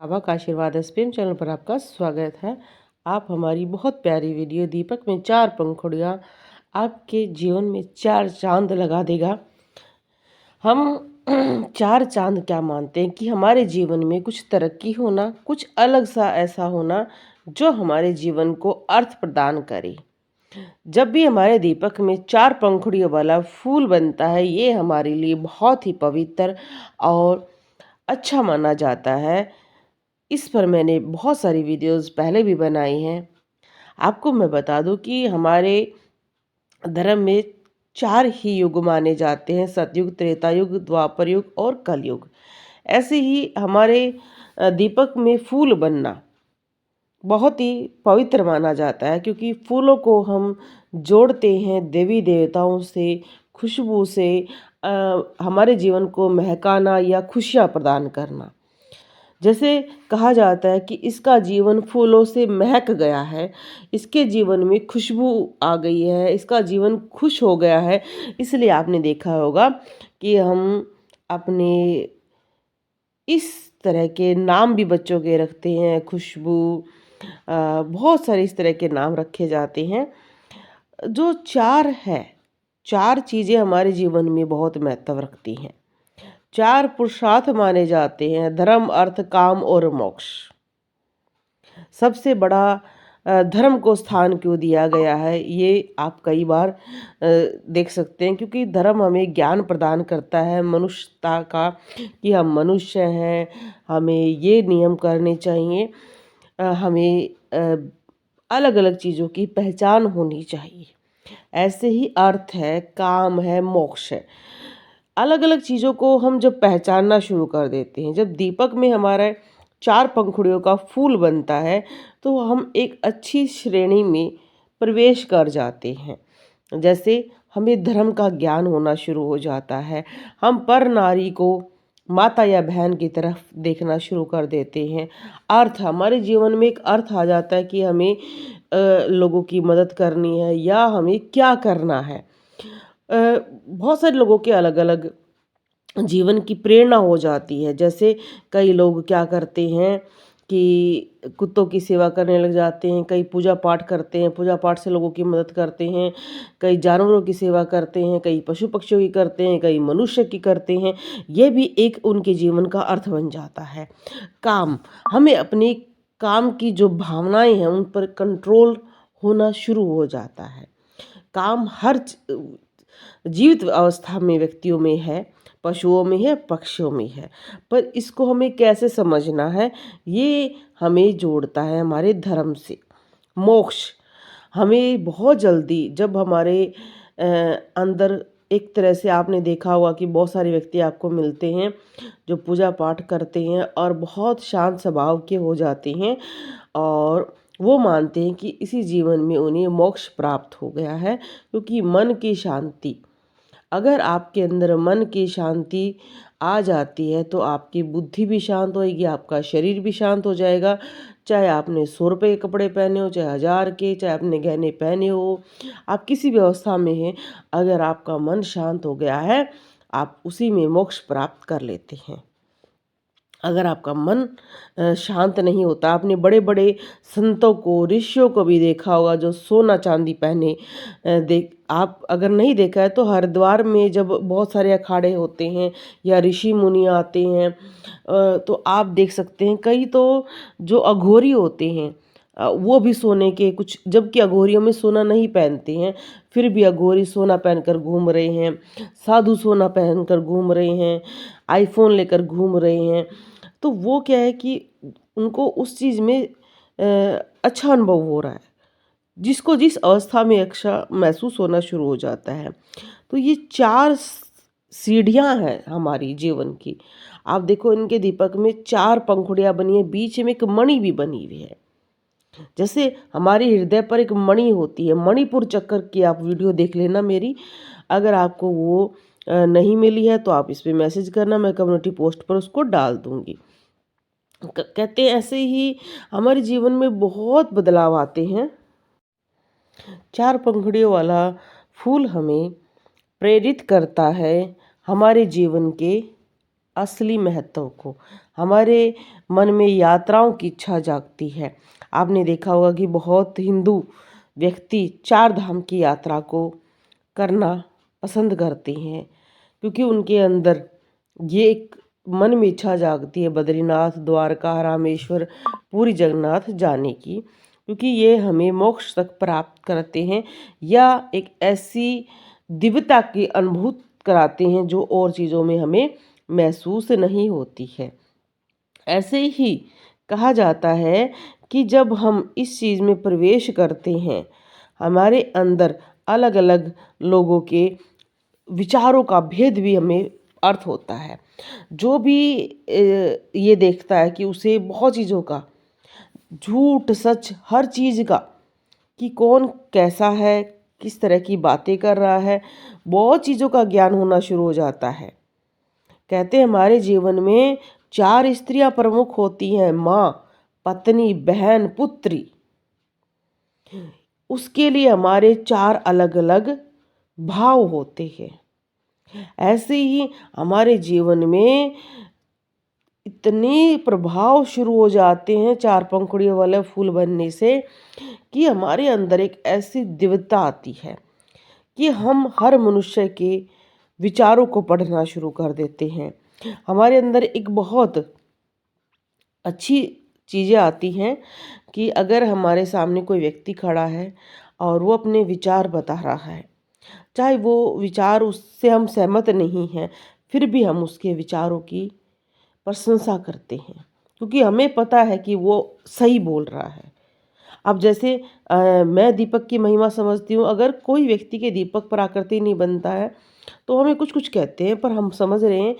बाबा का आशीर्वाद SPM channel पर आपका स्वागत है। आप हमारी बहुत प्यारी वीडियो दीपक में चार पंखुड़ियाँ आपके जीवन में चार चांद लगा देगा। हम चार चांद क्या मानते हैं कि हमारे जीवन में कुछ तरक्की होना, कुछ अलग सा ऐसा होना जो हमारे जीवन को अर्थ प्रदान करे। जब भी हमारे दीपक में चार पंखुड़ियों वाला फूल बनता है, ये हमारे लिए बहुत ही पवित्र और अच्छा माना जाता है। इस पर मैंने बहुत सारी वीडियोस पहले भी बनाई हैं। आपको मैं बता दूं कि हमारे धर्म में चार ही युग माने जाते हैं: सतयुग, त्रेता युग, द्वापर युग और कलयुग। ऐसे ही हमारे दीपक में फूल बनना बहुत ही पवित्र माना जाता है, क्योंकि फूलों को हम जोड़ते हैं देवी देवताओं से, खुशबू से, हमारे जीवन को महकाना या खुशियाँ प्रदान करना। जैसे कहा जाता है कि इसका जीवन फूलों से महक गया है, इसके जीवन में खुशबू आ गई है, इसका जीवन खुश हो गया है। इसलिए आपने देखा होगा कि हम अपने इस तरह के नाम भी बच्चों के रखते हैं, खुशबू, बहुत सारे इस तरह के नाम रखे जाते हैं। जो चार है, चार चीज़ें हमारे जीवन में बहुत महत्व रखती हैं। चार पुरुषार्थ माने जाते हैं: धर्म, अर्थ, काम और मोक्ष। सबसे बड़ा धर्म को स्थान क्यों दिया गया है, ये आप कई बार देख सकते हैं, क्योंकि धर्म हमें ज्ञान प्रदान करता है मनुष्यता का, कि हम मनुष्य हैं, हमें ये नियम करने चाहिए, हमें अलग अलग चीज़ों की पहचान होनी चाहिए। ऐसे ही अर्थ है, काम है, मोक्ष है। अलग अलग चीज़ों को हम जब पहचानना शुरू कर देते हैं, जब दीपक में हमारा चार पंखुड़ियों का फूल बनता है, तो हम एक अच्छी श्रेणी में प्रवेश कर जाते हैं। जैसे हमें धर्म का ज्ञान होना शुरू हो जाता है, हम पर नारी को माता या बहन की तरफ देखना शुरू कर देते हैं। अर्थ, हमारे जीवन में एक अर्थ आ जाता है कि हमें लोगों की मदद करनी है या हमें क्या करना है। बहुत सारे लोगों के अलग अलग जीवन की प्रेरणा हो जाती है। जैसे कई लोग क्या करते हैं कि कुत्तों की सेवा करने लग जाते हैं, कई पूजा पाठ करते हैं, पूजा पाठ से लोगों की मदद करते हैं, कई जानवरों की सेवा करते हैं, कई पशु पक्षियों की करते हैं, कई मनुष्य की करते हैं। ये भी एक उनके जीवन का अर्थ बन जाता है। काम, हमें अपनी काम की जो भावनाएं हैं उन पर कंट्रोल होना शुरू हो जाता है। काम हर जीवित अवस्था में व्यक्तियों में है, पशुओं में है, पक्षियों में है, पर इसको हमें कैसे समझना है, ये हमें जोड़ता है हमारे धर्म से। मोक्ष, हमें बहुत जल्दी जब हमारे अंदर एक तरह से, आपने देखा होगा कि बहुत सारे व्यक्ति आपको मिलते हैं जो पूजा पाठ करते हैं और बहुत शांत स्वभाव के हो जाते हैं, और वो मानते हैं कि इसी जीवन में उन्हें मोक्ष प्राप्त हो गया है, क्योंकि मन की शांति, अगर आपके अंदर मन की शांति आ जाती है तो आपकी बुद्धि भी शांत होएगी, आपका शरीर भी शांत हो जाएगा। चाहे आपने 100 रुपये के कपड़े पहने हो, चाहे 1000 के, चाहे आपने गहने पहने हो, आप किसी भी अवस्था में हैं, अगर आपका मन शांत हो गया है, आप उसी में मोक्ष प्राप्त कर लेते हैं। अगर आपका मन शांत नहीं होता, आपने बड़े बड़े संतों को, ऋषियों को भी देखा होगा जो सोना चांदी पहने, देख आप अगर नहीं देखा है तो हरिद्वार में जब बहुत सारे अखाड़े होते हैं या ऋषि मुनि आते हैं, तो आप देख सकते हैं कई तो जो अघोरी होते हैं, वो भी सोने के कुछ, जबकि अघोरियों में सोना नहीं पहनते हैं, फिर भी अघोरी सोना पहनकर घूम रहे हैं, साधु सोना पहनकर घूम रहे हैं, आईफोन लेकर घूम रहे हैं। तो वो क्या है कि उनको उस चीज़ में अच्छा अनुभव हो रहा है, जिसको जिस अवस्था में अच्छा महसूस होना शुरू हो जाता है। तो ये चार सीढ़ियाँ हैं हमारी जीवन की। आप देखो, इनके दीपक में चार पंखुड़ियाँ बनी है, बीच में एक मणि भी बनी हुई है। जैसे हमारे हृदय पर एक मणि होती है, मणिपुर चक्कर की आप वीडियो देख लेना मेरी, अगर आपको वो नहीं मिली है तो आप इस पे मैसेज करना, मैं कम्युनिटी पोस्ट पर उसको डाल दूँगी। कहते हैं ऐसे ही हमारे जीवन में बहुत बदलाव आते हैं। चार पंखुड़ियों वाला फूल हमें प्रेरित करता है हमारे जीवन के असली महत्व को। हमारे मन में यात्राओं की इच्छा जागती है। आपने देखा होगा कि बहुत हिंदू व्यक्ति चार धाम की यात्रा को करना पसंद करते हैं, क्योंकि उनके अंदर ये एक मन में इच्छा जागती है बद्रीनाथ, द्वारका, रामेश्वर, पूरी जगन्नाथ जाने की, क्योंकि ये हमें मोक्ष तक प्राप्त करते हैं या एक ऐसी दिव्यता की अनुभूति कराते हैं जो और चीज़ों में हमें महसूस नहीं होती है। ऐसे ही कहा जाता है कि जब हम इस चीज़ में प्रवेश करते हैं, हमारे अंदर अलग अलग लोगों के विचारों का भेद भी हमें अर्थ होता है। जो भी ये देखता है कि उसे बहुत चीज़ों का, झूठ सच हर चीज़ का, कि कौन कैसा है, किस तरह की बातें कर रहा है, बहुत चीज़ों का ज्ञान होना शुरू हो जाता है। कहते हैं हमारे जीवन में चार स्त्रियां प्रमुख होती हैं, माँ, पत्नी, बहन, पुत्री। उसके लिए हमारे चार अलग अलग भाव होते हैं। ऐसे ही हमारे जीवन में इतने प्रभाव शुरू हो जाते हैं चार पंखुड़ियों वाले फूल बनने से, कि हमारे अंदर एक ऐसी दिव्यता आती है कि हम हर मनुष्य के विचारों को पढ़ना शुरू कर देते हैं। हमारे अंदर एक बहुत अच्छी चीज़ें आती हैं कि अगर हमारे सामने कोई व्यक्ति खड़ा है और वो अपने विचार बता रहा है, चाहे वो विचार उससे हम सहमत नहीं हैं, फिर भी हम उसके विचारों की प्रशंसा करते हैं, क्योंकि हमें पता है कि वो सही बोल रहा है। अब जैसे मैं दीपक की महिमा समझती हूँ, अगर कोई व्यक्ति के दीपक पर आकृति नहीं बनता है तो हमें कुछ कुछ कहते हैं, पर हम समझ रहे हैं